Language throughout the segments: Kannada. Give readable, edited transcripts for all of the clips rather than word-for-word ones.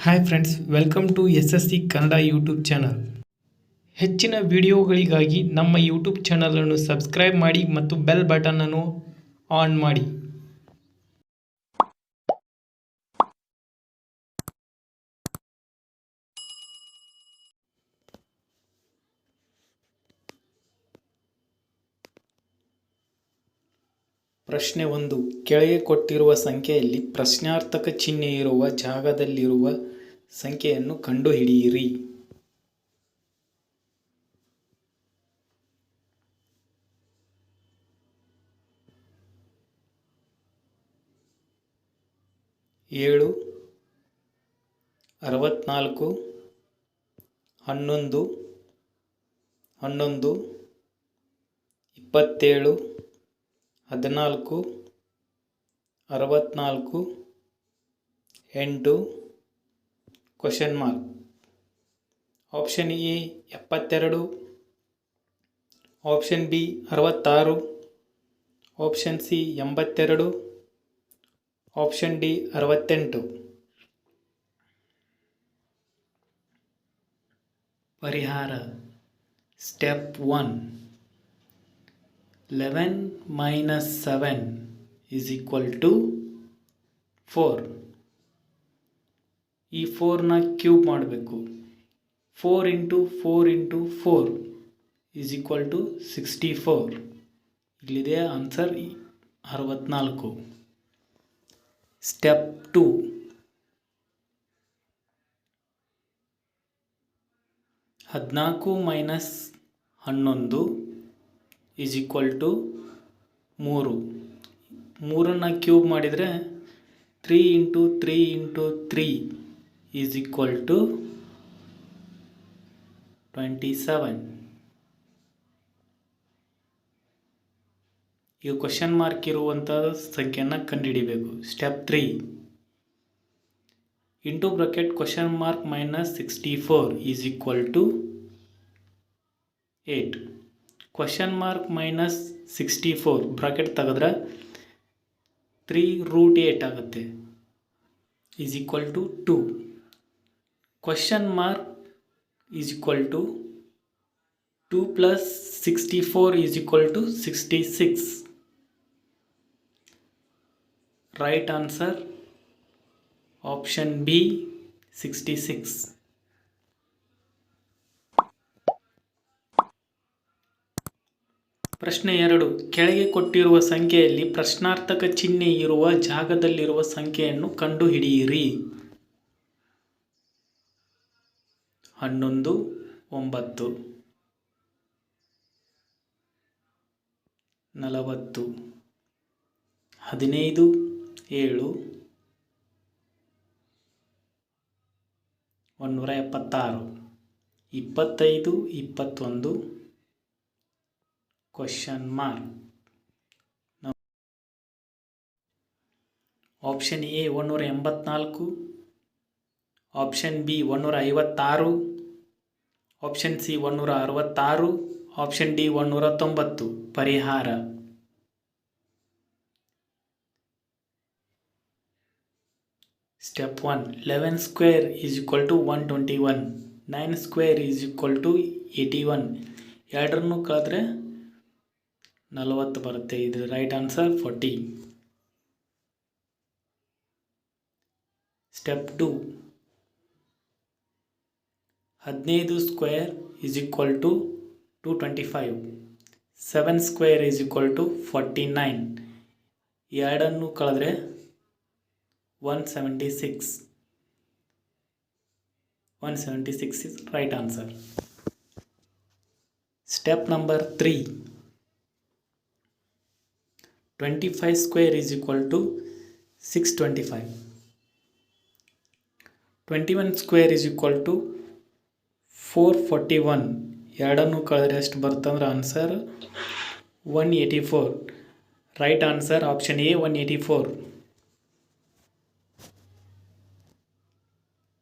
Hi friends, welcome to SSC Kannada YouTube channel. ಹೆಚ್ಚಿನ ವಿಡಿಯೋಗಳಿಗಾಗಿ ನಮ್ಮ ಯೂಟ್ಯೂಬ್ ಚಾನಲನ್ನು ಸಬ್ಸ್ಕ್ರೈಬ್ ಮಾಡಿ ಮತ್ತು ಬೆಲ್ ಬಟನ್ ಅನ್ನು ಆನ್ ಮಾಡಿ. ಪ್ರಶ್ನೆ 1. ಕೆಳಗೆ ಕೊಟ್ಟಿರುವ ಸಂಖ್ಯೆಯಲ್ಲಿ ಪ್ರಶ್ನಾರ್ಥಕ ಚಿಹ್ನೆ ಇರುವ ಜಾಗದಲ್ಲಿರುವ ಸಂಖ್ಯೆಯನ್ನು ಕಂಡುಹಿಡಿಯಿರಿ. ಏಳು, 64, 11, 11, 27, 14, 64, 8. Question mark. Option A 72, option B 66, option C 82, option D 68. ಪರಿಹಾರ. Step 1. 11 minus 7 is equal to 4. ಈ 4ನ ಕ್ಯೂಬ್ ಮಾಡಬೇಕು. 4 into 4 into 4 is equal to 64. ಇಲ್ಲಿದೆ answer 64. Step 2. 14 minus 11 is equal to 3. 3ನ ಕ್ಯೂಬ್ ಮಾಡಿದರೆ 3 into 3 into 3 is equal to 27. ಈಗ ಕ್ವಶನ್ ಮಾರ್ಕ್ ಇರುವಂಥ ಸಂಖ್ಯೆಯನ್ನು ಕಂಡುಹಿಡಿಬೇಕು. Step 3. Into bracket question mark minus 64 is equal to 8. Question mark minus 64 bracket ತೆಗೆದ್ರೆ 3√8 ಆಗುತ್ತೆ, is equal to 2. Question mark is equal to 2 plus 64 is equal to 66. Right answer option B 66. ಪ್ರಶ್ನೆ 2. ಕೆಳಗೆ ಕೊಟ್ಟಿರುವ ಸಂಖ್ಯೆಯಲ್ಲಿ ಪ್ರಶ್ನಾರ್ಥಕ ಚಿಹ್ನೆ ಇರುವ ಜಾಗದಲ್ಲಿರುವ ಸಂಖ್ಯೆಯನ್ನು ಕಂಡುಹಿಡಿಯಿರಿ. 11, 9, 40, 15, 7, 176, 25, 21. Question mark. Option A 184, option B 156, option C 166, option D 190. ಪರಿಹಾರ. Step 1. 11 square is equal to 121. 9 square is equal to 81. ಎರಡರನ್ನು ಕಳೆದ್ರೆ 40 ಬರುತ್ತೆ. ಇದು right answer 40. Step 2. 15 square is equal to 225. 7 square is equal to 49. ಎರಡನ್ನು ಕಳೆದ್ರೆ 176. 176 is right answer. Step number 3. 25 square is equal to 625. 21 square is equal to 441. ಎರಡನ್ನು ಕಳೆದ್ರೆ ಎಷ್ಟು ಬರ್ತಂದ್ರೆ answer 184. Right answer option A 184.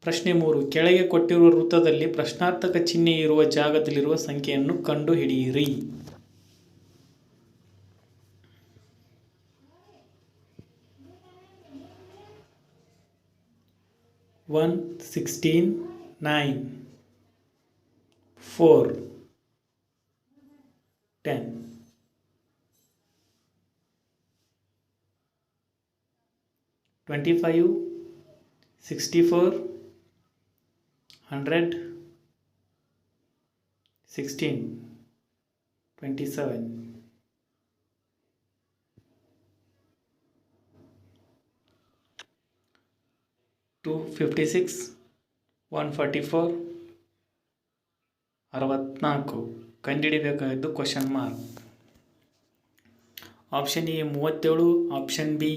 ಪ್ರಶ್ನೆ 3. ಕೆಳಗೆ ಕೊಟ್ಟಿರುವ ವೃತ್ತದಲ್ಲಿ ಪ್ರಶ್ನಾರ್ಥಕ ಚಿಹ್ನೆ ಇರುವ ಜಾಗದಲ್ಲಿರುವ ಸಂಖ್ಯೆಯನ್ನು ಕಂಡುಹಿಡಿಯಿರಿ. 1, 16, 9, 4, 10. 25, 64, 100, 16, 27. 256, 144, 64. ಕಂಡುಹಿಡಿಯಬೇಕಾಗಿದ್ದು question mark. Option A 37, option B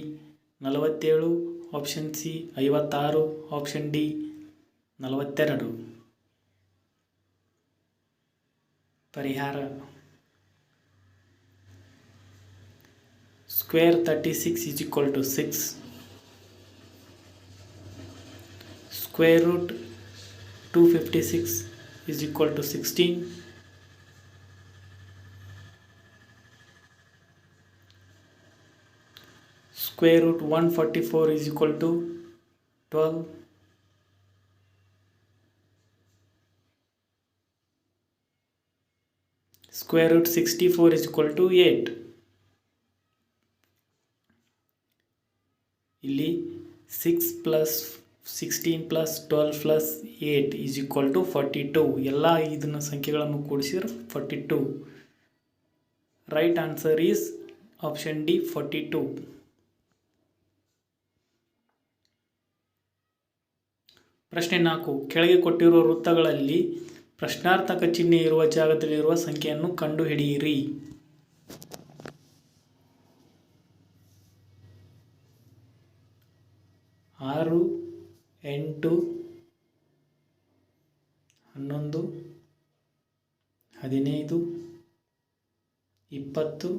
47, option C 56, option D 42. ಪರಿಹಾರ. Square 36 is equal to 6. Square root 256 is equal to 16. Square root 144 is equal to 12. Square root 64 is equal to 8. ಇಲ್ಲಿ 6 plus 16 plus 12 plus 8 is equal to 42. ಎಲ್ಲ ಇದನ್ನ ಸಂಖ್ಯೆಗಳನ್ನು ಕೂಡಿಸಿದ್ರೆ 42. Right answer is option D 42. ಪ್ರಶ್ನೆ 4. ಕೆಳಗೆ ಕೊಟ್ಟಿರುವ ವೃತ್ತಗಳಲ್ಲಿ ಪ್ರಶ್ನಾರ್ಥಕ ಚಿಹ್ನೆ ಇರುವ ಜಾಗದಲ್ಲಿರುವ ಸಂಖ್ಯೆಯನ್ನು ಕಂಡುಹಿಡಿಯಿರಿ. 6, 8, 11, 15, 20.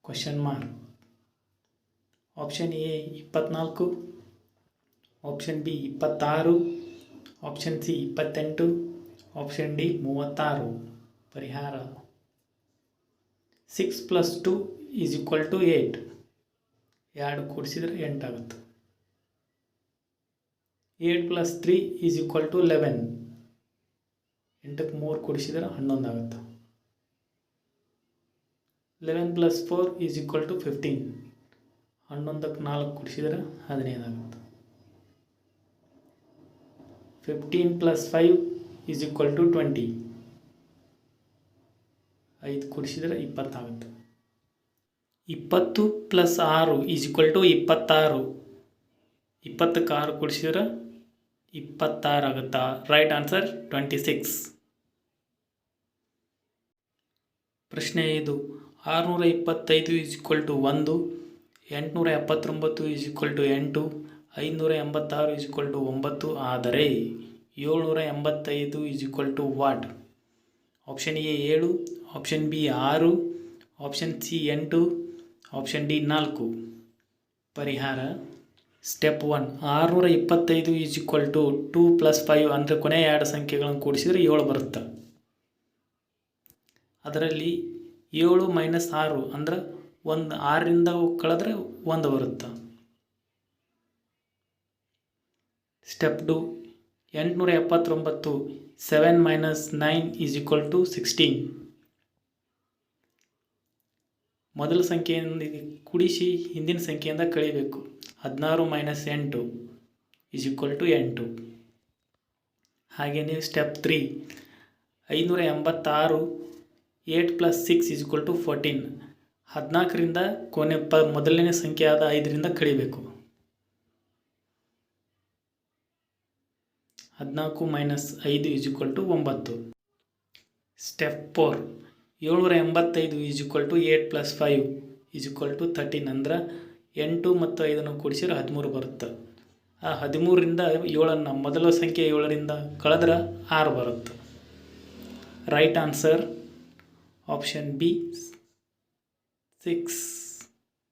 Question mark. Option A 24, option B 26, option C 28, option D 36. ಪರಿಹಾರ. 6 plus 2 is equal to 8. 2 ಕೂಡಿಸಿದರೆ 8 ಆಗುತ್ತೆ. 8 plus 3 is equal to 11. 8ಕ್ಕೆ 3 ಕೂಡಿಸಿದರೆ 11 ಆಗುತ್ತೆ. 11 plus 4 is equal to 15. 11ಕ್ಕೆ 4 ಕೂಡಿಸಿದರೆ 15 ಆಗುತ್ತೆ. 15 plus 5 is equal to 20. 5 ಕೂಡಿಸಿದರೆ 20 ಆಗುತ್ತೆ. 20 plus 6 is equal to 26. 20ಕ್ಕೆ 6 ಕೂಡಿಸಿದರೆ 26 ಆಗುತ್ತಾ? Right answer 26. ಪ್ರಶ್ನೆ 5. 625 is equal to 1. 879 is equal to 8. 586 is equal to 9. ಆದರೆ 785 is equal to what? Option A 7, option B 6, option C 8, option D 4. ಪರಿಹಾರ. Step 1. 625 is equal to 2 plus 5 ಅಂದರೆ ಕೊನೆಯ 2 ಸಂಖ್ಯೆಗಳನ್ನು ಕೂಡಿಸಿದರೆ 7 ಬರುತ್ತೆ. ಅದರಲ್ಲಿ 7 ಮೈನಸ್ 6 ಅಂದ್ರೆ 6ರಿಂದ ಕಳೆದ್ರೆ 1 ಬರುತ್ತೆ. Step 2. 879 7 minus 9 is equal to 16. ಮೊದಲ ಸಂಖ್ಯೆಯಿಂದ ಕೂಡಿಸಿ ಹಿಂದಿನ ಸಂಖ್ಯೆಯಿಂದ ಕಳಿಬೇಕು. 16 ಮೈನಸ್ 8 is equal to 8. ಹಾಗೆಯೇ step 3. 586 8 plus 6 is equal to 14. 14ರಿಂದ ಮೊದಲನೇ ಸಂಖ್ಯೆ ಆದ 5ರಿಂದ ಕಳಿಬೇಕು. 14 minus 5 is equal to 9. Step 4. 785 is equal to 8 plus 5 is equal to 13. ಅಂದ್ರೆ 8 ಮತ್ತು 5 ಕೂಡಿಸಿದ್ರೆ 13 ಬರುತ್ತೆ. ಆ 13ರಿಂದ 7 ಮೊದಲ ಸಂಖ್ಯೆ 7ರಿಂದ ಕಳೆದ್ರೆ 6 ಬರುತ್ತೆ. Right answer option B 6.